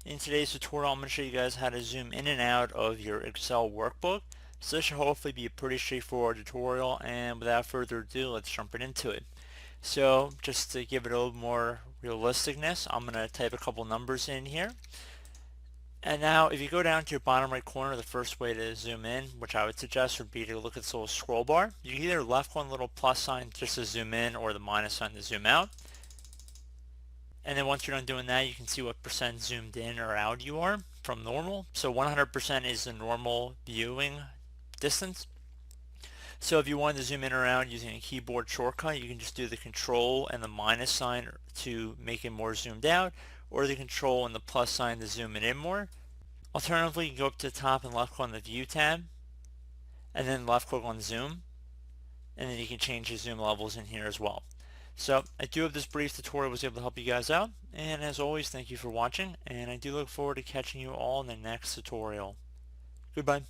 In today's tutorial, I'm going to show you guys how to zoom in and out of your Excel workbook. So this should hopefully be a pretty straightforward tutorial, and without further ado, let's jump right into it. So just to give it a little more realisticness, I'm going to type a couple numbers in here. And now if you go down to your bottom right corner, the first way to zoom in, which I would suggest, would be to look at this little scroll bar. You can either left click on the little plus sign just to zoom in or the minus sign to zoom out. And then once you're done doing that, you can see what percent zoomed in or out you are from normal. So 100% is the normal viewing distance. So if you wanted to zoom in or out using a keyboard shortcut, you can just do the control and the minus sign to make it more zoomed out, or the control and the plus sign to zoom it in more. Alternatively, you can go up to the top and left click on the view tab, and then left click on zoom, and then you can change the zoom levels in here as well. So I do hope this brief tutorial was able to help you guys out, and as always, thank you for watching, and I do look forward to catching you all in the next tutorial. Goodbye.